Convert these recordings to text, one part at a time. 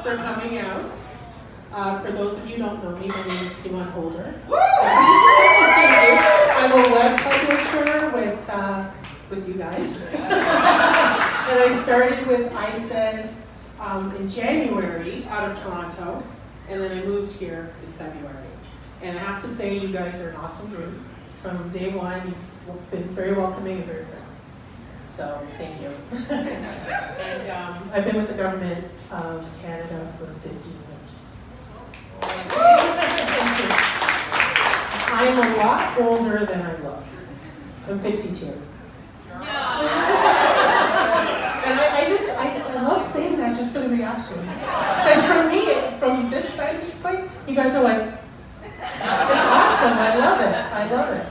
for coming out. For those of you who don't know me, my name is Simone Holder. I'm a web publisher with you guys. And I started with ISED in January out of Toronto, and then I moved here in February. And I have to say, you guys are an awesome group. From day one, you've been very welcoming and very friendly. So, thank you. And I've been with the government of Canada for 15 years. Thank you. I'm a lot older than I look. I'm 52. And I love saying that just for the reactions. Because for me, from this vantage point, you guys are like, it's awesome, I love it.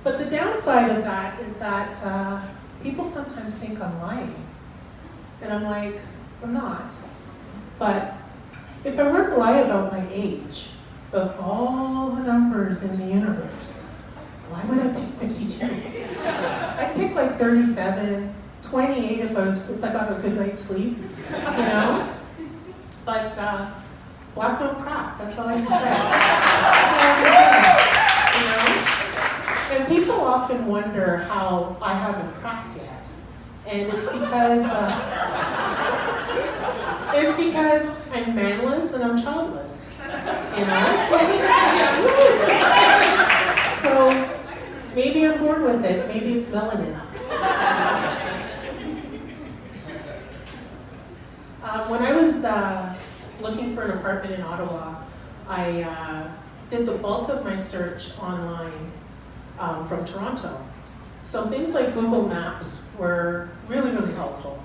But the downside of that is that people sometimes think I'm lying. And I'm like, I'm not. But if I were to lie about my age, of all the numbers in the universe, why would I pick 52? I'd pick like 37, 28 if I got a good night's sleep, you know? But black don't crack, that's all I can say. That's all I can say, you know? And people often wonder how I haven't cracked yet. And it's because I'm manless and I'm childless, you know? So maybe I'm born with it, maybe it's melanin. When I was looking for an apartment in Ottawa, I did the bulk of my search online from Toronto. So things like Google Maps were really, really helpful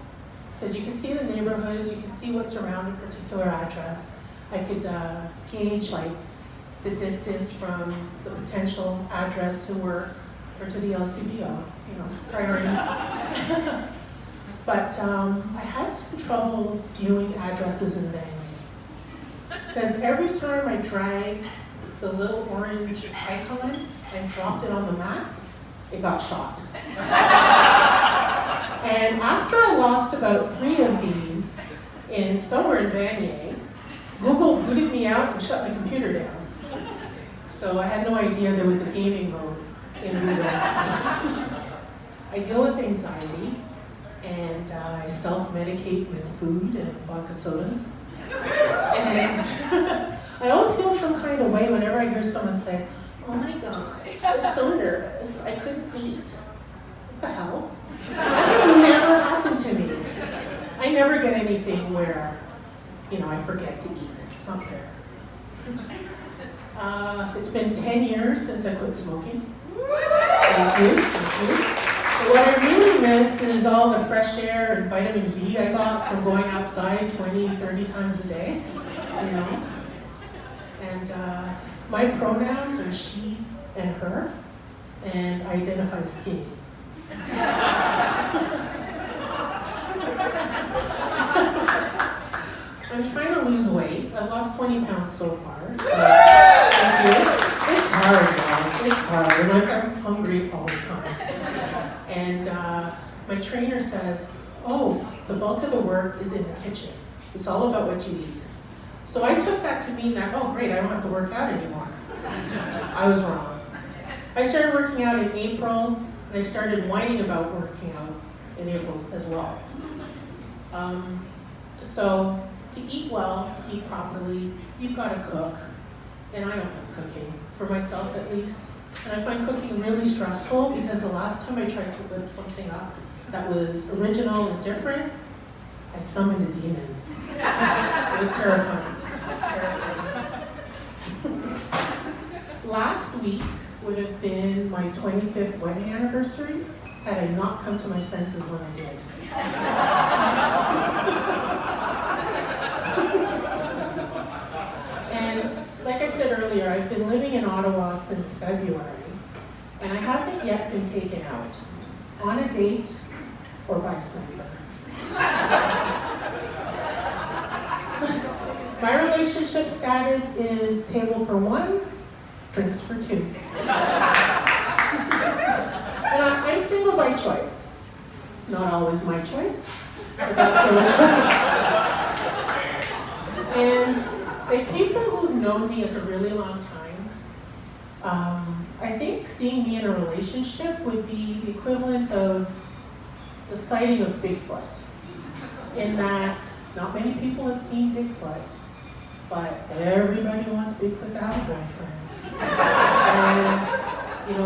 because you can see the neighborhoods, you can see what's around a particular address. I could gauge like the distance from the potential address to work or to the LCBO, you know, priorities. But I had some trouble viewing addresses in Vanier because every time I dragged the little orange icon and dropped it on the map, it got shot. And after I lost about 3 of these somewhere in Vanier, Google booted me out and shut my computer down. So I had no idea there was a gaming mode in Google. I deal with anxiety, and I self-medicate with food and vodka sodas. And I always feel some kind of way whenever I hear someone say, "Oh my God, I was so nervous, I couldn't eat." What the hell? That has never happened to me. I never get anything where, you know, I forget to eat. It's not fair. It's been 10 years since I quit smoking. Thank you. But what I really miss is all the fresh air and vitamin D I got from going outside 20, 30 times a day, you know? And my pronouns are she and her, and I identify as skinny. I'm trying to lose weight. I've lost 20 pounds so far. So thank you. It's hard, y'all. It's hard. And I'm hungry all the time. And my trainer says, "Oh, the bulk of the work is in the kitchen. It's all about what you eat." So I took that to mean that, oh great, I don't have to work out anymore. I was wrong. I started working out in April, and I started whining about working out in April as well. So to eat well, to eat properly, you've got to cook. And I don't like cooking, for myself at least. And I find cooking really stressful because the last time I tried to whip something up that was original and different, I summoned a demon. It was terrifying. Last week would have been my 25th wedding anniversary had I not come to my senses when I did. And like I said earlier, I've been living in Ottawa since February, and I haven't yet been taken out on a date or by a sniper. My relationship status is table for 1, drinks for 2. And I'm single by choice. It's not always my choice, but that's still a choice. Like people who've known me a really long time, I think seeing me in a relationship would be the equivalent of the sighting of Bigfoot. In that, not many people have seen Bigfoot, but everybody wants Bigfoot to have a boyfriend. And,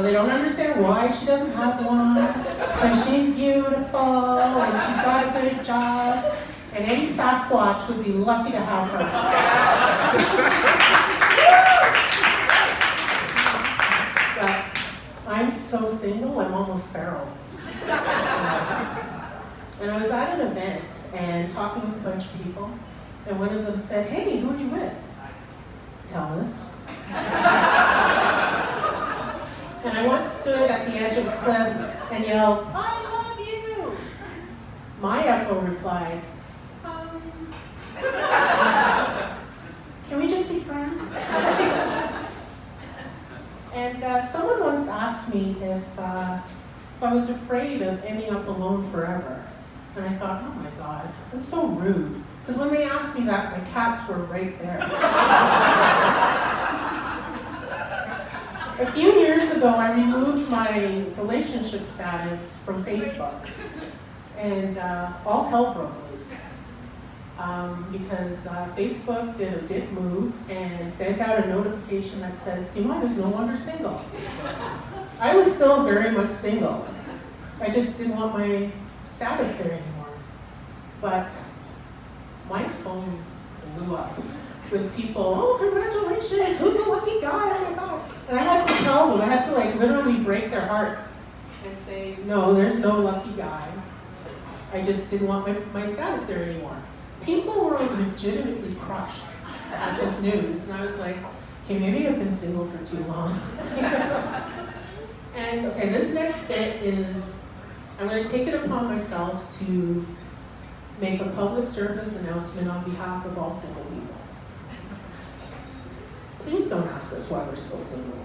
they don't understand why she doesn't have one, because she's beautiful and she's got a good job, and any Sasquatch would be lucky to have her. But I'm so single, I'm almost feral. And I was at an event and talking with a bunch of people, and one of them said, "Hey, who are you with?" "Tell us." And I once stood at the edge of a cliff and yelled, "I love you!" My echo replied, "Can we just be friends?" And someone once asked me if I was afraid of ending up alone forever. And I thought, oh my God, that's so rude. Because when they asked me that, my cats were right there. A few years ago, I removed my relationship status from Facebook. And all hell broke loose. Because Facebook did a dick move and sent out a notification that says, Simone is no longer single. I was still very much single. I just didn't want my status there anymore. But my phone blew up with people, "Oh, congratulations, who's the lucky guy, oh my God." And I had to tell them, I had to literally break their hearts and say, no, there's no lucky guy. I just didn't want my status there anymore. People were legitimately crushed at this news, and I was like, okay, maybe I've been single for too long. And okay, this next bit is, I'm going to take it upon myself to make a public service announcement on behalf of all single people. Please don't ask us why we're still single.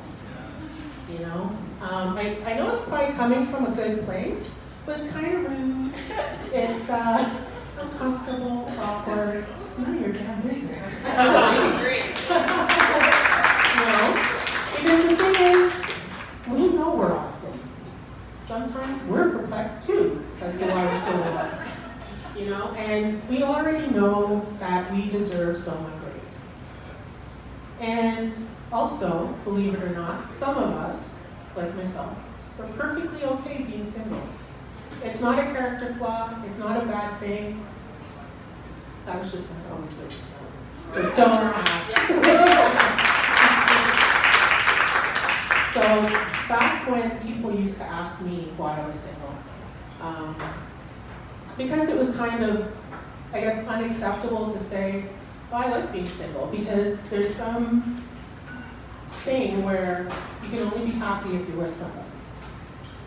I know it's probably coming from a good place, but it's kind of rude. It's uncomfortable, it's awkward. It's none of your damn business. Because the thing is, we know we're awesome. Sometimes we're perplexed too as to why we're so alive. And we already know that we deserve someone great. And also, believe it or not, some of us, like myself, are perfectly okay being single. It's not a character flaw, it's not a bad thing. That was just my public service note. So don't ask. So back when people used to ask me why I was single, because it was kind of, I guess, unacceptable to say, well, I like being single, because there's some thing where you can only be happy if you're with someone.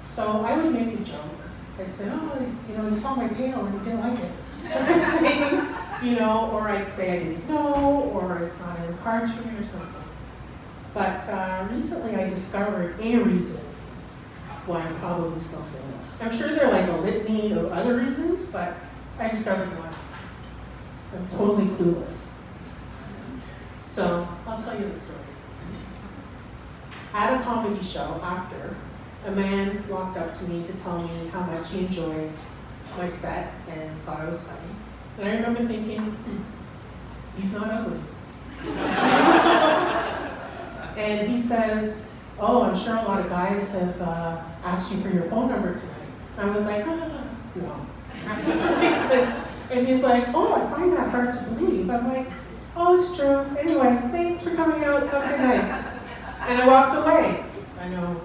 So I would make a joke. I'd say, oh, he saw my tail and he didn't like it. Or I'd say I didn't know, or it's not in the cards for me or something. But recently I discovered a reason why I'm probably still single. I'm sure there are a litany of other reasons, but I discovered one. I'm totally clueless. So I'll tell you the story. At a comedy show after, a man walked up to me to tell me how much he enjoyed my set and thought I was funny. And I remember thinking, he's not ugly. And he says, oh, I'm sure a lot of guys have asked you for your phone number tonight. And I was like, no. And he's like, oh, I find that hard to believe. I'm like, oh, it's true. Anyway, thanks for coming out. Have a good night. And I walked away. I know.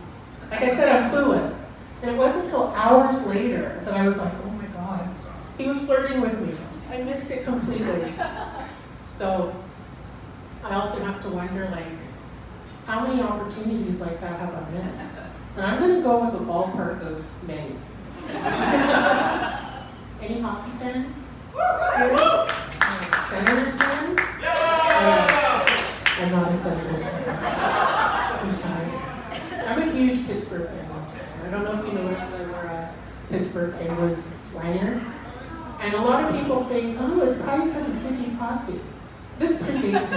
Like I said, I'm clueless. And it wasn't until hours later that I was like, oh my God, he was flirting with me. I missed it completely. So I often have to wonder, how many opportunities like that have I missed? And I'm going to go with a ballpark of many. Any hockey fans? Senators fans? I'm not a Senators fan. I'm sorry. I'm a huge Pittsburgh Penguins fan. I don't know if you noticed that I wear a Pittsburgh Penguins lanyard. And a lot of people think, oh, it's probably because of Sidney Crosby. This predates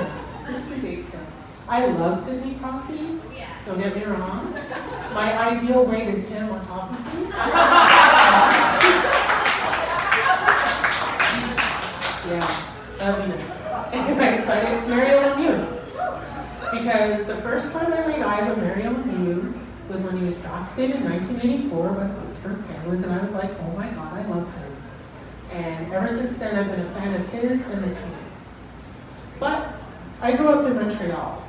him. I love Sidney Crosby. Don't get me wrong. My ideal weight is him on top of me. Yeah, that'd be nice. Anyway, but it's Mariel Lemieux. Because the first time I laid eyes on Mariel Lemieux was when he was drafted in 1984 by the Pittsburgh Penguins, and I was like, oh my God, I love him. And ever since then, I've been a fan of his and the team. But I grew up in Montreal.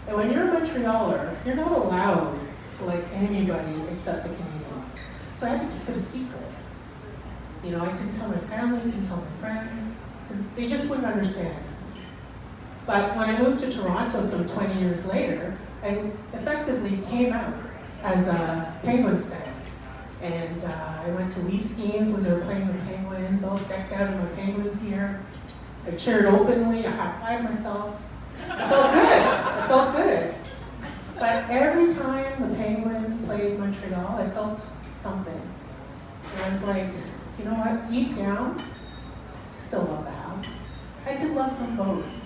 And when you're a Montrealer, you're not allowed to like anybody except the Canadians. So I had to keep it a secret. You know, I couldn't tell my family, couldn't tell my friends, because they just wouldn't understand. But when I moved to Toronto some 20 years later, I effectively came out as a Penguins fan. And I went to Leafs games when they were playing the Penguins, all decked out in my Penguins gear. I cheered openly, I high-fived myself. I felt good. But every time the Penguins played Montreal, I felt something. And I was like, you know what, deep down, I still love the Habs. I could love them both.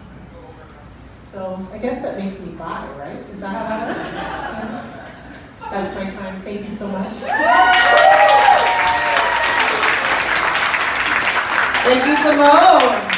So I guess that makes me bi, right? Is that how that works? Yeah. That's my time. Thank you so much. Thank you, Simone.